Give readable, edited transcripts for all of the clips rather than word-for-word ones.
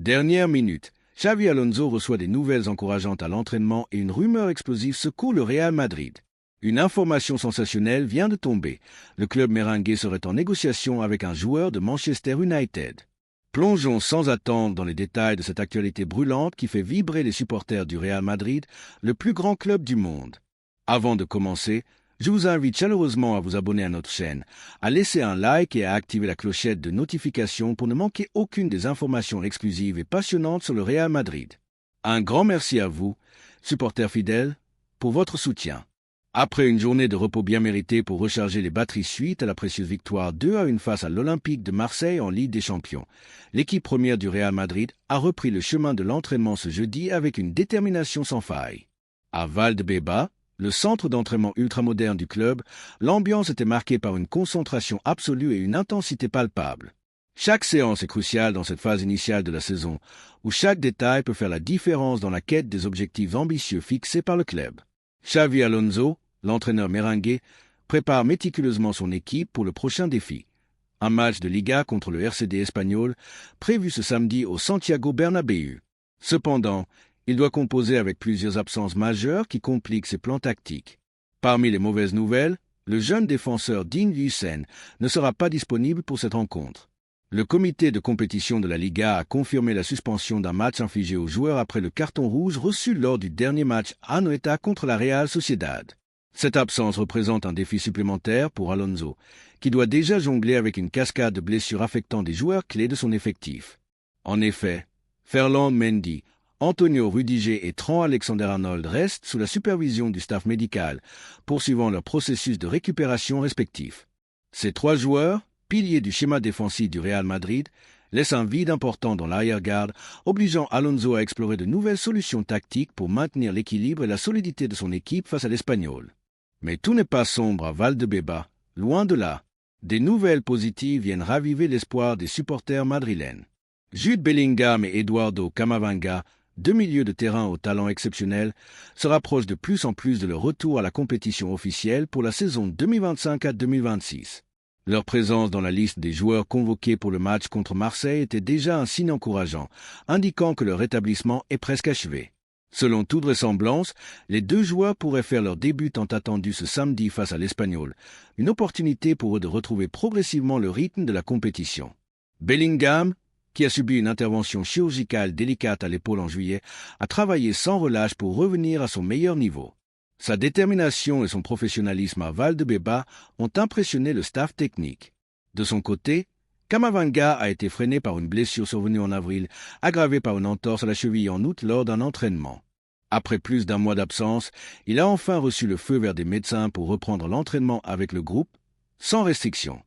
Dernière minute, Xavi Alonso reçoit des nouvelles encourageantes à l'entraînement et une rumeur explosive secoue le Real Madrid. Une information sensationnelle vient de tomber. Le club merengue serait en négociation avec un joueur de Manchester United. Plongeons sans attendre dans les détails de cette actualité brûlante qui fait vibrer les supporters du Real Madrid, le plus grand club du monde. Avant de commencer, je vous invite chaleureusement à vous abonner à notre chaîne, à laisser un like et à activer la clochette de notification pour ne manquer aucune des informations exclusives et passionnantes sur le Real Madrid. Un grand merci à vous, supporters fidèles, pour votre soutien. Après une journée de repos bien méritée pour recharger les batteries suite à la précieuse victoire 2-1 face à l'Olympique de Marseille en Ligue des Champions, l'équipe première du Real Madrid a repris le chemin de l'entraînement ce jeudi avec une détermination sans faille. À Valdebebas, le centre d'entraînement ultramoderne du club, l'ambiance était marquée par une concentration absolue et une intensité palpable. Chaque séance est cruciale dans cette phase initiale de la saison, où chaque détail peut faire la différence dans la quête des objectifs ambitieux fixés par le club. Xavi Alonso, l'entraîneur merengue, prépare méticuleusement son équipe pour le prochain défi. Un match de Liga contre le RCD espagnol, prévu ce samedi au Santiago Bernabéu. Cependant, il doit composer avec plusieurs absences majeures qui compliquent ses plans tactiques. Parmi les mauvaises nouvelles, le jeune défenseur Dean Huijsen ne sera pas disponible pour cette rencontre. Le comité de compétition de la Liga a confirmé la suspension d'un match infligé aux joueurs après le carton rouge reçu lors du dernier match à Anoeta contre la Real Sociedad. Cette absence représente un défi supplémentaire pour Alonso, qui doit déjà jongler avec une cascade de blessures affectant des joueurs clés de son effectif. En effet, Ferland Mendy, Antonio Rudiger et Trent Alexander-Arnold restent sous la supervision du staff médical, poursuivant leur processus de récupération respectif. Ces trois joueurs, piliers du schéma défensif du Real Madrid, laissent un vide important dans l'arrière-garde, obligeant Alonso à explorer de nouvelles solutions tactiques pour maintenir l'équilibre et la solidité de son équipe face à l'Espagnol. Mais tout n'est pas sombre à Valdebebas, loin de là. Des nouvelles positives viennent raviver l'espoir des supporters madrilènes. Jude Bellingham et Eduardo Camavinga, deux milieux de terrain au talent exceptionnel, se rapprochent de plus en plus de leur retour à la compétition officielle pour la saison 2025 à 2026. Leur présence dans la liste des joueurs convoqués pour le match contre Marseille était déjà un signe encourageant, indiquant que leur rétablissement est presque achevé. Selon toute vraisemblance, les deux joueurs pourraient faire leur début tant attendu ce samedi face à l'Espagnol, une opportunité pour eux de retrouver progressivement le rythme de la compétition. Bellingham, qui a subi une intervention chirurgicale délicate à l'épaule en juillet, a travaillé sans relâche pour revenir à son meilleur niveau. Sa détermination et son professionnalisme à Valdebebas ont impressionné le staff technique. De son côté, Camavinga a été freiné par une blessure survenue en avril, aggravée par une entorse à la cheville en août lors d'un entraînement. Après plus d'un mois d'absence, il a enfin reçu le feu vert des médecins pour reprendre l'entraînement avec le groupe, sans restriction.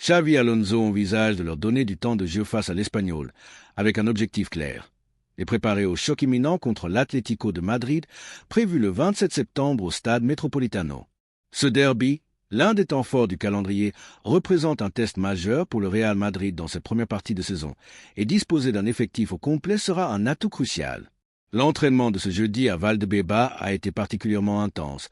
Xavi Alonso envisage de leur donner du temps de jeu face à l'Espagnol, avec un objectif clair: les préparer au choc imminent contre l'Atlético de Madrid, prévu le 27 septembre au Stade Metropolitano. Ce derby, l'un des temps forts du calendrier, représente un test majeur pour le Real Madrid dans cette première partie de saison, et disposer d'un effectif au complet sera un atout crucial. L'entraînement de ce jeudi à Valdebebas a été particulièrement intense,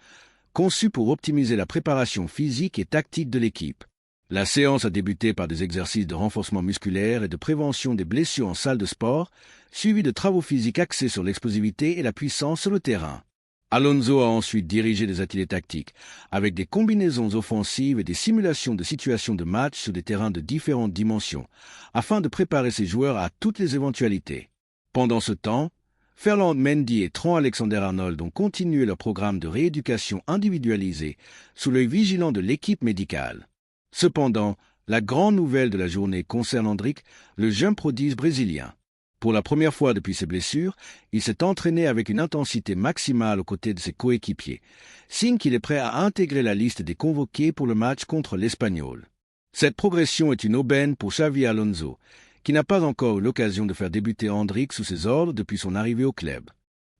conçu pour optimiser la préparation physique et tactique de l'équipe. La séance a débuté par des exercices de renforcement musculaire et de prévention des blessures en salle de sport, suivis de travaux physiques axés sur l'explosivité et la puissance sur le terrain. Alonso a ensuite dirigé des ateliers tactiques, avec des combinaisons offensives et des simulations de situations de match sur des terrains de différentes dimensions, afin de préparer ses joueurs à toutes les éventualités. Pendant ce temps, Ferland Mendy et Trent Alexander-Arnold ont continué leur programme de rééducation individualisée, sous l'œil vigilant de l'équipe médicale. Cependant, la grande nouvelle de la journée concerne Endrick, le jeune prodige brésilien. Pour la première fois depuis ses blessures, il s'est entraîné avec une intensité maximale aux côtés de ses coéquipiers, signe qu'il est prêt à intégrer la liste des convoqués pour le match contre l'Espagnol. Cette progression est une aubaine pour Xavi Alonso, qui n'a pas encore eu l'occasion de faire débuter Endrick sous ses ordres depuis son arrivée au club.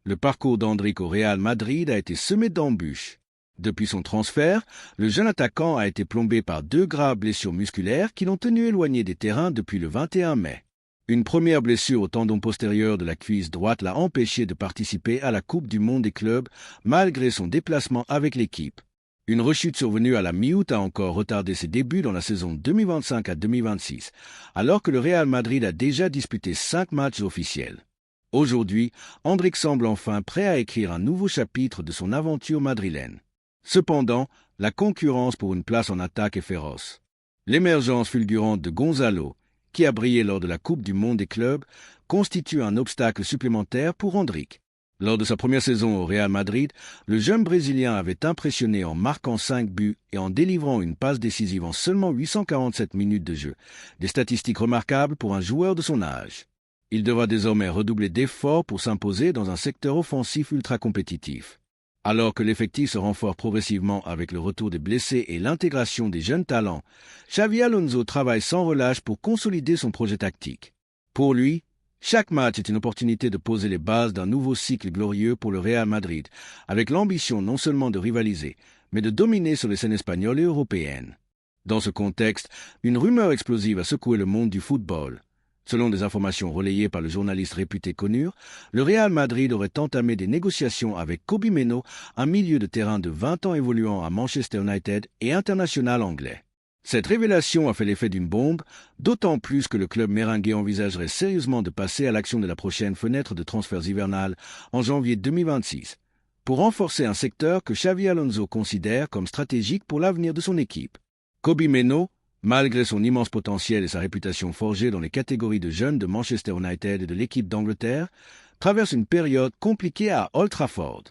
Le parcours d'Endrick au Real Madrid a été semé d'embûches. Depuis son transfert, le jeune attaquant a été plombé par 2 graves blessures musculaires qui l'ont tenu éloigné des terrains depuis le 21 mai. Une première blessure au tendon postérieur de la cuisse droite l'a empêché de participer à la Coupe du Monde des clubs malgré son déplacement avec l'équipe. Une rechute survenue à la mi-août a encore retardé ses débuts dans la saison 2025 à 2026, alors que le Real Madrid a déjà disputé 5 matchs officiels. Aujourd'hui, Endrick semble enfin prêt à écrire un nouveau chapitre de son aventure madrilène. Cependant, la concurrence pour une place en attaque est féroce. L'émergence fulgurante de Gonzalo, qui a brillé lors de la Coupe du Monde des clubs, constitue un obstacle supplémentaire pour Endrick. Lors de sa première saison au Real Madrid, le jeune Brésilien avait impressionné en marquant 5 buts et en délivrant une passe décisive en seulement 847 minutes de jeu, des statistiques remarquables pour un joueur de son âge. Il devra désormais redoubler d'efforts pour s'imposer dans un secteur offensif ultra compétitif. Alors que l'effectif se renforce progressivement avec le retour des blessés et l'intégration des jeunes talents, Xavi Alonso travaille sans relâche pour consolider son projet tactique. Pour lui, chaque match est une opportunité de poser les bases d'un nouveau cycle glorieux pour le Real Madrid, avec l'ambition non seulement de rivaliser, mais de dominer sur les scènes espagnoles et européennes. Dans ce contexte, une rumeur explosive a secoué le monde du football. Selon des informations relayées par le journaliste réputé Conur, le Real Madrid aurait entamé des négociations avec Kobe Meno, un milieu de terrain de 20 ans évoluant à Manchester United et international anglais. Cette révélation a fait l'effet d'une bombe, d'autant plus que le club merengue envisagerait sérieusement de passer à l'action de la prochaine fenêtre de transferts hivernales en janvier 2026, pour renforcer un secteur que Xavi Alonso considère comme stratégique pour l'avenir de son équipe. Kobe Meno, malgré son immense potentiel et sa réputation forgée dans les catégories de jeunes de Manchester United et de l'équipe d'Angleterre, traverse une période compliquée à Old Trafford.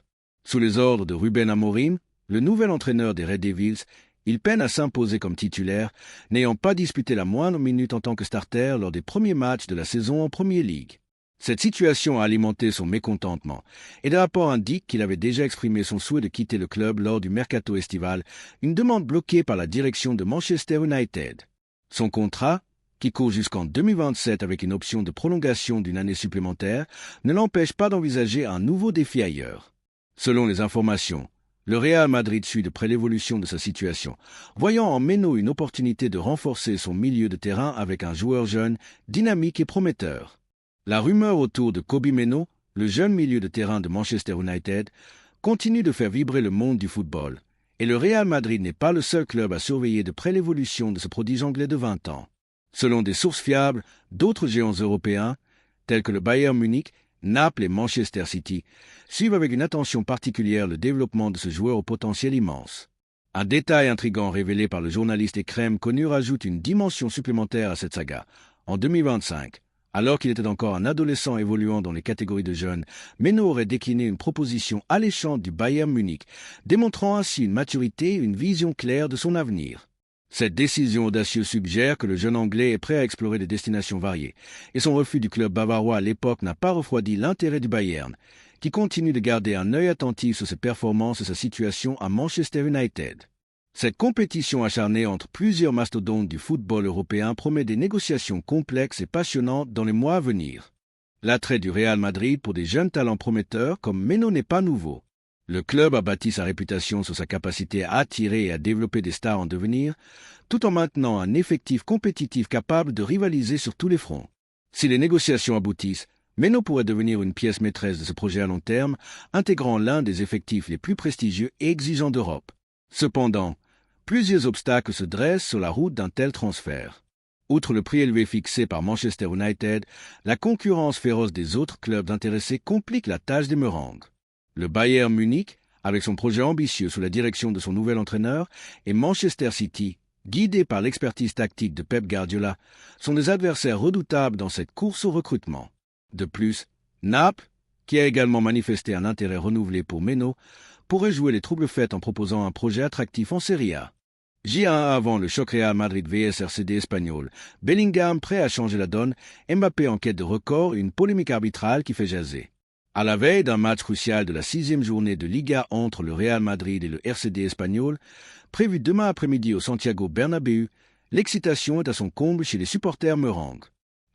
Sous les ordres de Ruben Amorim, le nouvel entraîneur des Red Devils, il peine à s'imposer comme titulaire, n'ayant pas disputé la moindre minute en tant que starter lors des premiers matchs de la saison en Premier League. Cette situation a alimenté son mécontentement, et des rapports indiquent qu'il avait déjà exprimé son souhait de quitter le club lors du mercato estival, une demande bloquée par la direction de Manchester United. Son contrat, qui court jusqu'en 2027 avec une option de prolongation d'une année supplémentaire, ne l'empêche pas d'envisager un nouveau défi ailleurs. Selon les informations, le Real Madrid suit de près l'évolution de sa situation, voyant en Meno une opportunité de renforcer son milieu de terrain avec un joueur jeune, dynamique et prometteur. La rumeur autour de Kobe Meno, le jeune milieu de terrain de Manchester United, continue de faire vibrer le monde du football, et le Real Madrid n'est pas le seul club à surveiller de près l'évolution de ce prodige anglais de 20 ans. Selon des sources fiables, d'autres géants européens, tels que le Bayern Munich, Naples et Manchester City, suivent avec une attention particulière le développement de ce joueur au potentiel immense. Un détail intrigant révélé par le journaliste Ekrem Conur ajoute une dimension supplémentaire à cette saga. En 2025, alors qu'il était encore un adolescent évoluant dans les catégories de jeunes, Meno aurait décliné une proposition alléchante du Bayern Munich, démontrant ainsi une maturité et une vision claire de son avenir. Cette décision audacieuse suggère que le jeune Anglais est prêt à explorer des destinations variées, et son refus du club bavarois à l'époque n'a pas refroidi l'intérêt du Bayern, qui continue de garder un œil attentif sur ses performances et sa situation à Manchester United. Cette compétition acharnée entre plusieurs mastodontes du football européen promet des négociations complexes et passionnantes dans les mois à venir. L'attrait du Real Madrid pour des jeunes talents prometteurs comme Meno n'est pas nouveau. Le club a bâti sa réputation sur sa capacité à attirer et à développer des stars en devenir, tout en maintenant un effectif compétitif capable de rivaliser sur tous les fronts. Si les négociations aboutissent, Meno pourrait devenir une pièce maîtresse de ce projet à long terme, intégrant l'un des effectifs les plus prestigieux et exigeants d'Europe. Cependant, plusieurs obstacles se dressent sur la route d'un tel transfert. Outre le prix élevé fixé par Manchester United, la concurrence féroce des autres clubs intéressés complique la tâche des meringues. Le Bayern Munich, avec son projet ambitieux sous la direction de son nouvel entraîneur, et Manchester City, guidé par l'expertise tactique de Pep Guardiola, sont des adversaires redoutables dans cette course au recrutement. De plus, Naples, qui a également manifesté un intérêt renouvelé pour Meno, pourrait jouer les troubles faites en proposant un projet attractif en Serie A. J1 avant le choc Real Madrid vs RCD espagnol, Bellingham prêt à changer la donne, Mbappé en quête de record et une polémique arbitrale qui fait jaser. À la veille d'un match crucial de la 6e journée de Liga entre le Real Madrid et le RCD espagnol, prévu demain après-midi au Santiago Bernabéu, l'excitation est à son comble chez les supporters meringues.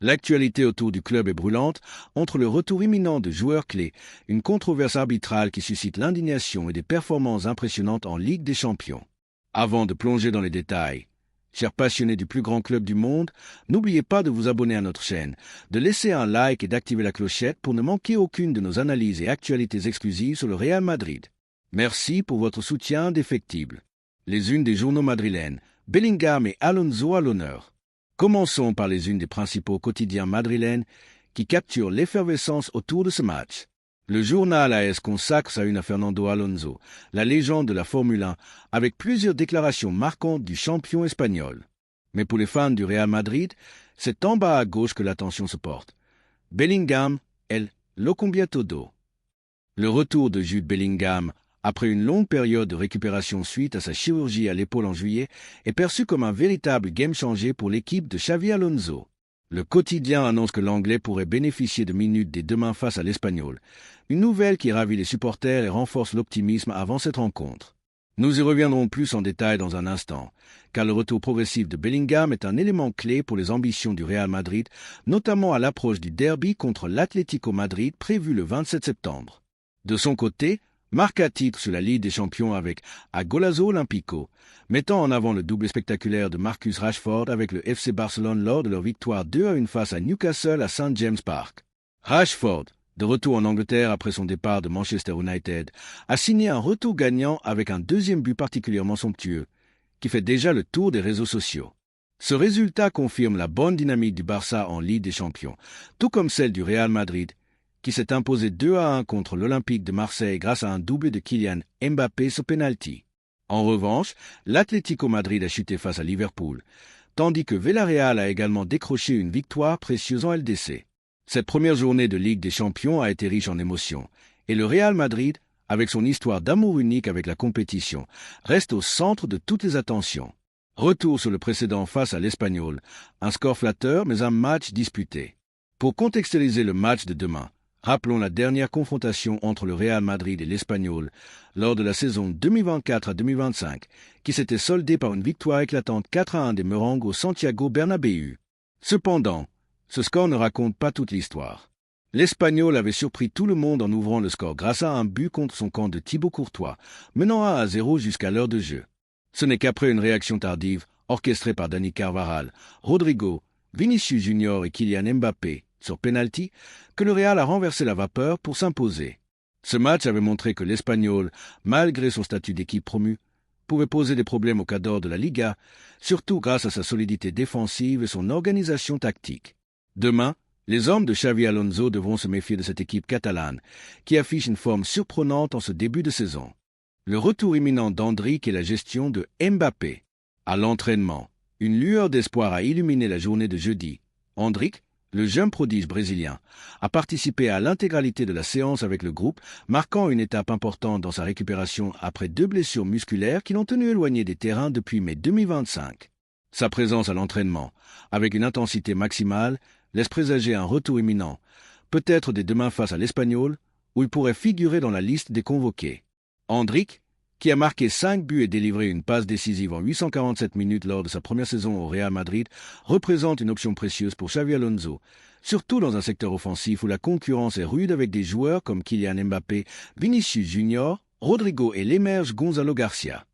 L'actualité autour du club est brûlante, entre le retour imminent de joueurs clés, une controverse arbitrale qui suscite l'indignation et des performances impressionnantes en Ligue des Champions. Avant de plonger dans les détails, chers passionnés du plus grand club du monde, n'oubliez pas de vous abonner à notre chaîne, de laisser un like et d'activer la clochette pour ne manquer aucune de nos analyses et actualités exclusives sur le Real Madrid. Merci pour votre soutien indéfectible. Les unes des journaux madrilènes, Bellingham et Alonso à l'honneur. Commençons par les unes des principaux quotidiens madrilènes qui capturent l'effervescence autour de ce match. Le journal AS consacre sa une à Fernando Alonso, la légende de la Formule 1, avec plusieurs déclarations marquantes du champion espagnol. Mais pour les fans du Real Madrid, c'est en bas à gauche que l'attention se porte. Bellingham, lo cambia todo. Le retour de Jude Bellingham, après une longue période de récupération suite à sa chirurgie à l'épaule en juillet, est perçu comme un véritable game-changer pour l'équipe de Xavi Alonso. Le quotidien annonce que l'Anglais pourrait bénéficier de minutes dès demain face à l'Espagnol, une nouvelle qui ravit les supporters et renforce l'optimisme avant cette rencontre. Nous y reviendrons plus en détail dans un instant, car le retour progressif de Bellingham est un élément clé pour les ambitions du Real Madrid, notamment à l'approche du derby contre l'Atlético Madrid prévu le 27 septembre. De son côté, Marca titre sur la Ligue des Champions avec A Golazo Olímpico, mettant en avant le doublé spectaculaire de Marcus Rashford avec le FC Barcelone lors de leur victoire 2-1 face à Newcastle à St. James Park. Rashford, de retour en Angleterre après son départ de Manchester United, a signé un retour gagnant avec un deuxième but particulièrement somptueux, qui fait déjà le tour des réseaux sociaux. Ce résultat confirme la bonne dynamique du Barça en Ligue des Champions, tout comme celle du Real Madrid, qui s'est imposé 2-1 contre l'Olympique de Marseille grâce à un doublé de Kylian Mbappé sur penalty. En revanche, l'Atlético Madrid a chuté face à Liverpool, tandis que Villarreal a également décroché une victoire précieuse en LDC. Cette première journée de Ligue des Champions a été riche en émotions, et le Real Madrid, avec son histoire d'amour unique avec la compétition, reste au centre de toutes les attentions. Retour sur le précédent face à l'Espagnol, un score flatteur mais un match disputé. Pour contextualiser le match de demain, rappelons la dernière confrontation entre le Real Madrid et l'Espagnol lors de la saison 2024 à 2025, qui s'était soldée par une victoire éclatante 4-1 des Merengues au Santiago Bernabéu. Cependant, ce score ne raconte pas toute l'histoire. L'Espagnol avait surpris tout le monde en ouvrant le score grâce à un but contre son camp de Thibaut Courtois, menant 1-0 jusqu'à l'heure de jeu. Ce n'est qu'après une réaction tardive, orchestrée par Dani Carvajal, Rodrigo, Vinicius Junior et Kylian Mbappé, sur penalty, que le Real a renversé la vapeur pour s'imposer. Ce match avait montré que l'Espagnol, malgré son statut d'équipe promue, pouvait poser des problèmes au cadre de la Liga, surtout grâce à sa solidité défensive et son organisation tactique. Demain, les hommes de Xavi Alonso devront se méfier de cette équipe catalane, qui affiche une forme surprenante en ce début de saison. Le retour imminent d'Endrick et la gestion de Mbappé. À l'entraînement, une lueur d'espoir a illuminé la journée de jeudi. Endrick, le jeune prodige brésilien, a participé à l'intégralité de la séance avec le groupe, marquant une étape importante dans sa récupération après 2 blessures musculaires qui l'ont tenu éloigné des terrains depuis mai 2025. Sa présence à l'entraînement, avec une intensité maximale, laisse présager un retour imminent, peut-être dès demain face à l'Espagnol, où il pourrait figurer dans la liste des convoqués. Endrick, qui a marqué 5 buts et délivré une passe décisive en 847 minutes lors de sa première saison au Real Madrid, représente une option précieuse pour Xavi Alonso, surtout dans un secteur offensif où la concurrence est rude avec des joueurs comme Kylian Mbappé, Vinicius Junior, Rodrigo et l'émerge Gonzalo Garcia.